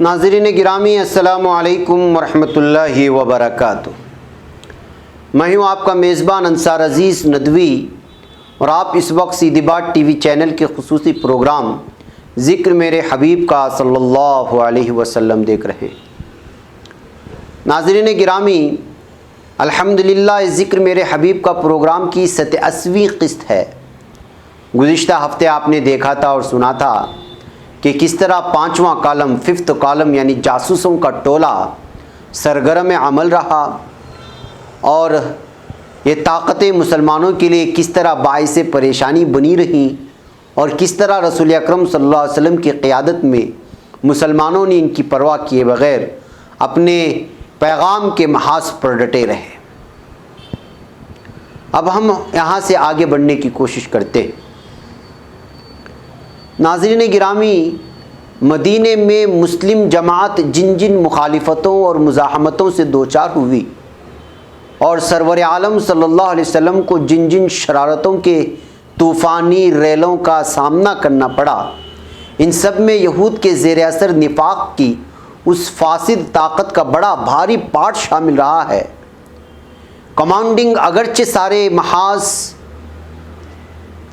ناظرین گرامی، السلام علیکم ورحمۃ اللہ وبرکاتہ۔ میں ہوں آپ کا میزبان انصار عزیز ندوی، اور آپ اس وقت سیدھی بات ٹی وی چینل کے خصوصی پروگرام ذکر میرے حبیب کا صلی اللہ علیہ وسلم دیکھ رہے ہیں۔ ناظرین گرامی، الحمدللہ ذکر میرے حبیب کا پروگرام کی 87ویں قسط ہے۔ گزشتہ ہفتے آپ نے دیکھا تھا اور سنا تھا کہ کس طرح 5واں کالم، 5th کالم یعنی جاسوسوں کا ٹولہ سرگرم عمل رہا، اور یہ طاقتیں مسلمانوں کے لیے کس طرح باعث پریشانی بنی رہیں، اور کس طرح رسول اکرم صلی اللہ علیہ وسلم کی قیادت میں مسلمانوں نے ان کی پرواہ کیے بغیر اپنے پیغام کے محاذ پر ڈٹے رہے۔ اب ہم یہاں سے آگے بڑھنے کی کوشش کرتے ہیں۔ ناظرین گرامی، مدینے میں مسلم جماعت جن جن مخالفتوں اور مزاحمتوں سے دوچار ہوئی، اور سرور عالم صلی اللہ علیہ وسلم کو جن جن شرارتوں کے طوفانی ریلوں کا سامنا کرنا پڑا، ان سب میں یہود کے زیر اثر نفاق کی اس فاسد طاقت کا بڑا بھاری پارٹ شامل رہا ہے۔ کمانڈنگ اگرچہ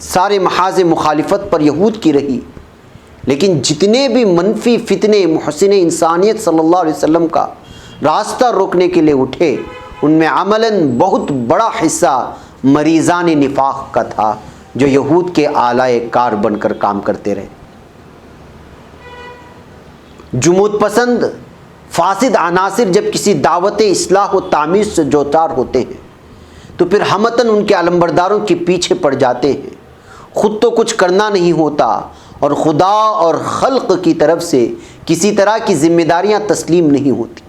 سارے محاذ مخالفت پر یہود کی رہی، لیکن جتنے بھی منفی فتنے محسن انسانیت صلی اللہ علیہ وسلم کا راستہ روکنے کے لیے اٹھے، ان میں عملاً بہت بڑا حصہ مریضان نفاق کا تھا، جو یہود کے آلائے کار بن کر کام کرتے رہے۔ جمود پسند فاسد عناصر جب کسی دعوت اصلاح و تعمیر سے دوچار ہوتے ہیں تو پھر ہمتاً ان کے علمبرداروں کے پیچھے پڑ جاتے ہیں۔ خود تو کچھ کرنا نہیں ہوتا، اور خدا اور خلق کی طرف سے کسی طرح کی ذمہ داریاں تسلیم نہیں ہوتی،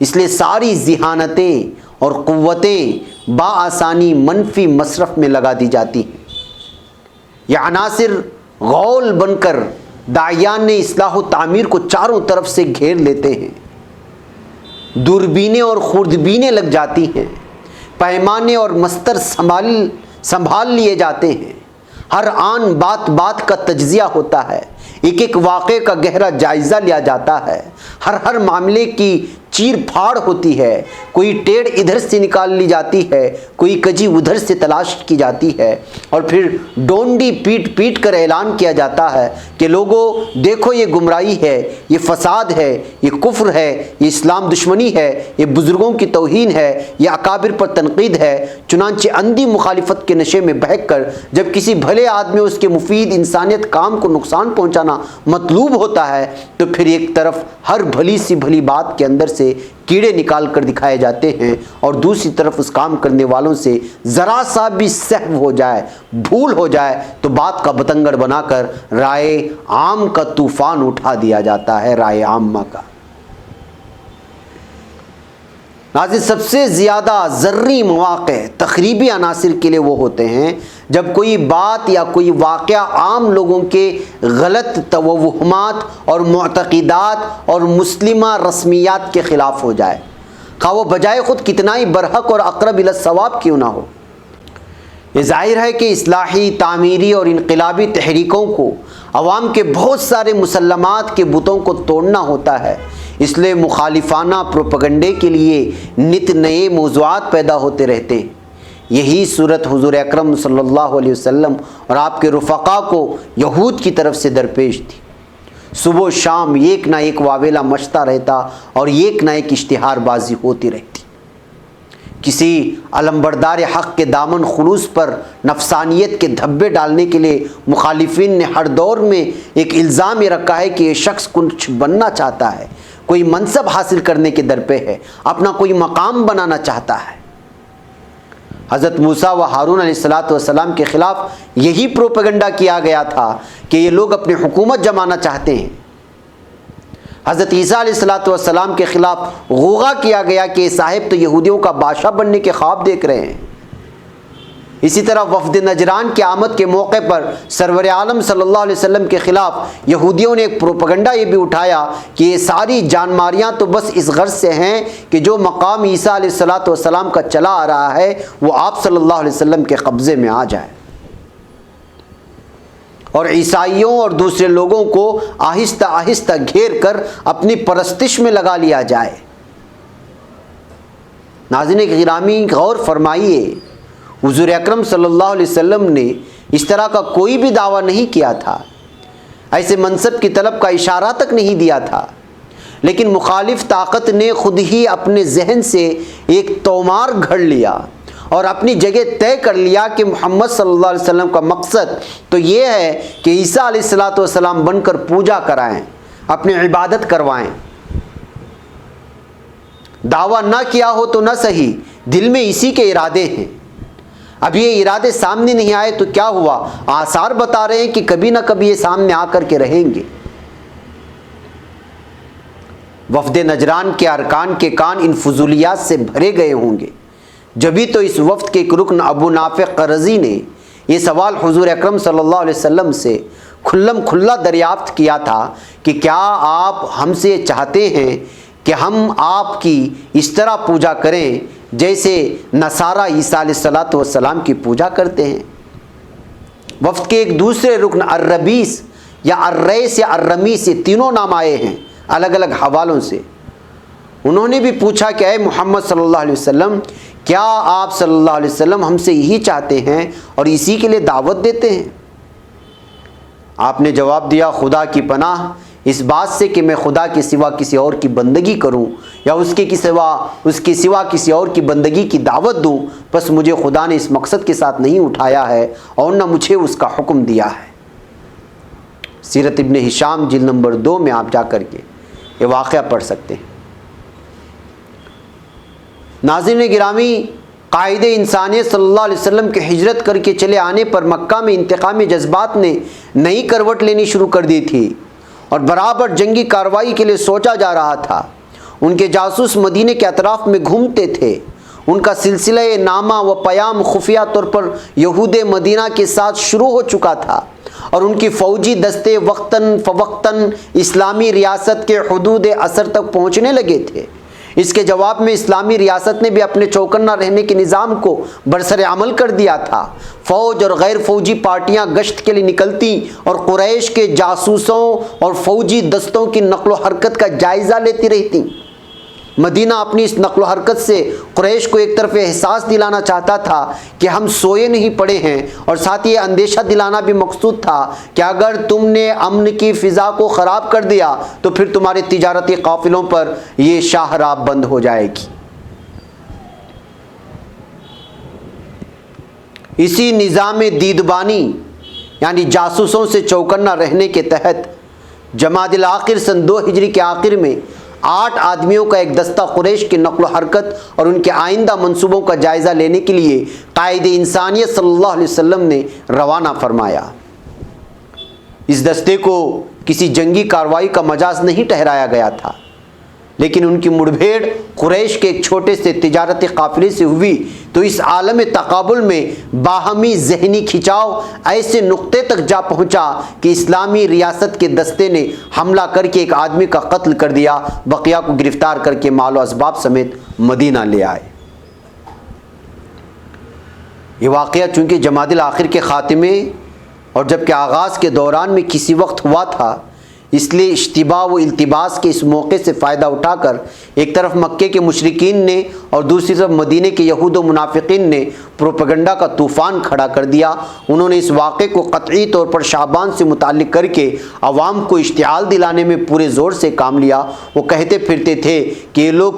اس لیے ساری ذہانتیں اور قوتیں بآسانی منفی مصرف میں لگا دی جاتی ہیں۔ یہ عناصر غول بن کر داعیان اصلاح و تعمیر کو چاروں طرف سے گھیر لیتے ہیں، دوربینیں اور خوردبینیں لگ جاتی ہیں، پیمانے اور مستر سنبھال لیے جاتے ہیں، ہر آن بات بات کا تجزیہ ہوتا ہے، ایک ایک واقعے کا گہرا جائزہ لیا جاتا ہے، ہر معاملے کی چیر پھاڑ ہوتی ہے، کوئی ٹیڑھ ادھر سے نکال لی جاتی ہے، کوئی کجی ادھر سے تلاش کی جاتی ہے، اور پھر ڈونڈی پیٹ پیٹ کر اعلان کیا جاتا ہے کہ لوگوں دیکھو، یہ گمراہی ہے، یہ فساد ہے، یہ کفر ہے، یہ اسلام دشمنی ہے، یہ بزرگوں کی توہین ہے، یہ اکابر پر تنقید ہے۔ چنانچہ اندھی مخالفت کے نشے میں بہک کر جب کسی بھلے آدمی اس کے مفید انسانیت کام کو نقصان پہنچانا مطلوب ہوتا ہے، تو پھر ایک طرف ہر بھلی سی بھلی بات کے اندر سے کیڑے نکال کر دکھائے جاتے ہیں، اور دوسری طرف اس کام کرنے والوں سے ذرا سا بھی سہو ہو جائے، بھول ہو جائے، تو بات کا بتنگڑ بنا کر رائے عام کا طوفان اٹھا دیا جاتا ہے، رائے عامہ کا۔ ناظرین، سب سے زیادہ ضروری مواقع تخریبی عناصر کے لیے وہ ہوتے ہیں جب کوئی بات یا کوئی واقعہ عام لوگوں کے غلط توہمات اور معتقدات اور مسلمہ رسمیات کے خلاف ہو جائے، خواہ وہ بجائے خود کتنا ہی برحق اور اقرب الی الصواب کیوں نہ ہو۔ یہ ظاہر ہے کہ اصلاحی، تعمیری اور انقلابی تحریکوں کو عوام کے بہت سارے مسلمات کے بتوں کو توڑنا ہوتا ہے، اس لیے مخالفانہ پروپیگنڈے کے لیے نت نئے موضوعات پیدا ہوتے رہتے ہیں۔ یہی صورت حضور اکرم صلی اللہ علیہ وسلم اور آپ کے رفقا کو یہود کی طرف سے درپیش تھی۔ صبح و شام ایک نہ ایک واویلا مچتا رہتا، اور ایک نہ ایک اشتہار بازی ہوتی رہتی۔ کسی علمبردار حق کے دامن خلوص پر نفسانیت کے دھبے ڈالنے کے لیے مخالفین نے ہر دور میں ایک الزام یہ رکھا ہے کہ یہ شخص کچھ بننا چاہتا ہے، کوئی منصب حاصل کرنے کے در پہ ہے، اپنا کوئی مقام بنانا چاہتا ہے۔ حضرت موسیٰ و ہارون علیہ السلام کے خلاف یہی پروپیگنڈا کیا گیا تھا کہ یہ لوگ اپنی حکومت جمانا چاہتے ہیں۔ حضرت عیسیٰ علیہ السلام کے خلاف غوغا کیا گیا کہ یہ صاحب تو یہودیوں کا بادشاہ بننے کے خواب دیکھ رہے ہیں۔ اسی طرح وفد نجران کی آمد کے موقع پر سرور عالم صلی اللہ علیہ وسلم کے خلاف یہودیوں نے ایک پروپیگنڈا یہ بھی اٹھایا کہ یہ ساری جان ماریاں تو بس اس غرض سے ہیں کہ جو مقام عیسیٰ علیہ السلام کا چلا آ رہا ہے وہ آپ صلی اللہ علیہ وسلم کے قبضے میں آ جائے۔ اور عیسائیوں اور دوسرے لوگوں کو آہستہ آہستہ گھیر کر اپنی پرستش میں لگا لیا جائے۔ ناظرین گرامی غور فرمائیے، حضور اکرم صلی اللہ علیہ وسلم نے اس طرح کا کوئی بھی دعویٰ نہیں کیا تھا، ایسے منصب کی طلب کا اشارہ تک نہیں دیا تھا، لیکن مخالف طاقت نے خود ہی اپنے ذہن سے ایک تومار گھڑ لیا اور اپنی جگہ طے کر لیا کہ محمد صلی اللہ علیہ وسلم کا مقصد تو یہ ہے کہ عیسیٰ علیہ السلام بن کر پوجا کرائیں، اپنی عبادت کروائیں۔ دعویٰ نہ کیا ہو تو نہ صحیح، دل میں اسی کے ارادے ہیں۔ اب یہ ارادے سامنے نہیں آئے تو کیا ہوا؟ آثار بتا رہے ہیں کہ کبھی نہ کبھی یہ سامنے آ کر کے رہیں گے۔ وفد نجران کے ارکان کے کان ان فضولیات سے بھرے گئے ہوں گے، جبھی تو اس وفد کے ایک رکن ابو نافع قرظی نے یہ سوال حضور اکرم صلی اللہ علیہ وسلم سے کھلم کھلا دریافت کیا تھا کہ کیا آپ ہم سے چاہتے ہیں کہ ہم آپ کی اس طرح پوجا کریں جیسے نصارہ عیسیٰ علیہ السلام کی پوجا کرتے ہیں؟ وفد کے ایک دوسرے رکن الربیس یا الریس یا الرمیس، یہ تینوں نام آئے ہیں الگ الگ حوالوں سے۔ انہوں نے بھی پوچھا کہ اے محمد صلی اللہ علیہ وسلم، کیا آپ صلی اللہ علیہ وسلم ہم سے یہی چاہتے ہیں اور اسی کے لیے دعوت دیتے ہیں؟ آپ نے جواب دیا، خدا کی پناہ اس بات سے کہ میں خدا کے سوا کسی اور کی بندگی کروں یا اس کے سوا کسی اور کی بندگی کی دعوت دوں، بس مجھے خدا نے اس مقصد کے ساتھ نہیں اٹھایا ہے اور نہ مجھے اس کا حکم دیا ہے۔ سیرت ابن ہشام جلد نمبر 2 میں آپ جا کر کے یہ واقعہ پڑھ سکتے ہیں۔ ناظرین گرامی، قائد انسانیت صلی اللہ علیہ وسلم کے ہجرت کر کے چلے آنے پر مکہ میں انتقامی جذبات نے نئی کروٹ لینی شروع کر دی تھی اور برابر جنگی کارروائی کے لیے سوچا جا رہا تھا۔ ان کے جاسوس مدینے کے اطراف میں گھومتے تھے۔ ان کا سلسلہ نامہ و پیام خفیہ طور پر یہود مدینہ کے ساتھ شروع ہو چکا تھا اور ان کی فوجی دستے وقتاً فوقتاً اسلامی ریاست کے حدود اثر تک پہنچنے لگے تھے۔ اس کے جواب میں اسلامی ریاست نے بھی اپنے چوکنا رہنے کے نظام کو برسر عمل کر دیا تھا۔ فوج اور غیر فوجی پارٹیاں گشت کے لیے نکلتی اور قریش کے جاسوسوں اور فوجی دستوں کی نقل و حرکت کا جائزہ لیتی رہتی۔ مدینہ اپنی اس نقل و حرکت سے قریش کو ایک طرف احساس دلانا چاہتا تھا کہ ہم سوئے نہیں پڑے ہیں، اور ساتھ یہ اندیشہ دلانا بھی مقصود تھا کہ اگر تم نے امن کی فضا کو خراب کر دیا تو پھر تمہارے تجارتی قافلوں پر یہ شاہراہ بند ہو جائے گی۔ اسی نظام دیدبانی یعنی جاسوسوں سے چوکنا رہنے کے تحت جمادی الاخر سن 2 ہجری کے آخر میں 8 آدمیوں کا ایک دستہ قریش کی نقل و حرکت اور ان کے آئندہ منصوبوں کا جائزہ لینے کے لیے قائد انسانیت صلی اللہ علیہ وسلم نے روانہ فرمایا۔ اس دستے کو کسی جنگی کارروائی کا مجاز نہیں ٹھہرایا گیا تھا، لیکن ان کی مڑبھیڑ قریش کے ایک چھوٹے سے تجارتی قافلے سے ہوئی تو اس عالم تقابل میں باہمی ذہنی کھچاؤ ایسے نقطے تک جا پہنچا کہ اسلامی ریاست کے دستے نے حملہ کر کے ایک آدمی کا قتل کر دیا، بقیہ کو گرفتار کر کے مال و اسباب سمیت مدینہ لے آئے۔ یہ واقعہ چونکہ جمادی الاخر کے خاتمے اور جبکہ آغاز کے دوران میں کسی وقت ہوا تھا، اس لیے اشتباہ و التباس کے اس موقع سے فائدہ اٹھا کر ایک طرف مکے کے مشرکین نے اور دوسری طرف مدینے کے یہود و منافقین نے پروپیگنڈا کا طوفان کھڑا کر دیا۔ انہوں نے اس واقعے کو قطعی طور پر شعبان سے متعلق کر کے عوام کو اشتعال دلانے میں پورے زور سے کام لیا۔ وہ کہتے پھرتے تھے کہ یہ لوگ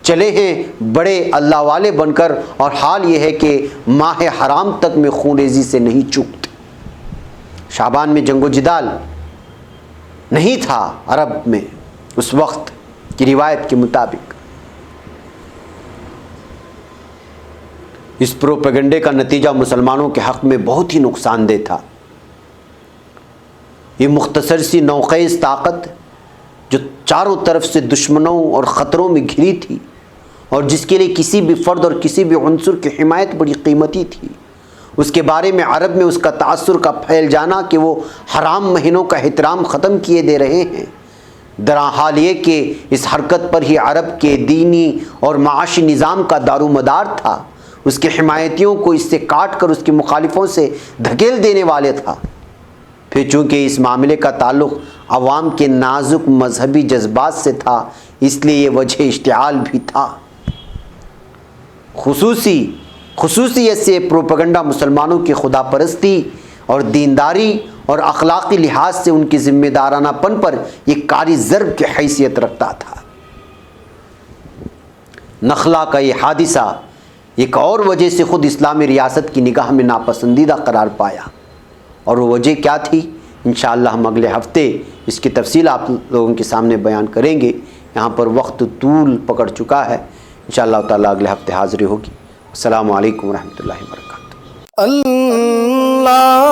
چلے ہیں بڑے اللہ والے بن کر، اور حال یہ ہے کہ ماہ حرام تک میں خون ریزی سے نہیں چوکتے۔ شعبان میں جنگ و جدال نہیں تھا عرب میں اس وقت کی روایت کے مطابق۔ اس پروپیگنڈے کا نتیجہ مسلمانوں کے حق میں بہت ہی نقصان دہ تھا۔ یہ مختصر سی نوخیز طاقت جو چاروں طرف سے دشمنوں اور خطروں میں گھری تھی اور جس کے لیے کسی بھی فرد اور کسی بھی عنصر کی حمایت بڑی قیمتی تھی، اس کے بارے میں عرب میں اس کا تاثر کا پھیل جانا کہ وہ حرام مہینوں کا احترام ختم کیے دے رہے ہیں، درا حال یہ کہ اس حرکت پر ہی عرب کے دینی اور معاشی نظام کا دار و مدار تھا، اس کے حمایتیوں کو اس سے کاٹ کر اس کے مخالفوں سے دھکیل دینے والے تھا۔ پھر چونکہ اس معاملے کا تعلق عوام کے نازک مذہبی جذبات سے تھا، اس لیے یہ وجہ اشتعال بھی تھا۔ خصوصیت سے پروپیگنڈا مسلمانوں کی خدا پرستی اور دینداری اور اخلاقی لحاظ سے ان کی ذمہ دارانہ پن پر ایک کاری ضرب کی حیثیت رکھتا تھا۔ نخلا کا یہ حادثہ ایک اور وجہ سے خود اسلامی ریاست کی نگاہ میں ناپسندیدہ قرار پایا، اور وہ وجہ کیا تھی انشاءاللہ ہم اگلے ہفتے اس کی تفصیل آپ لوگوں کے سامنے بیان کریں گے۔ یہاں پر وقت طول پکڑ چکا ہے، انشاءاللہ تعالی اگلے ہفتے حاضری ہوگی۔ السلام علیکم ورحمۃ اللہ وبرکاتہ۔ اللہ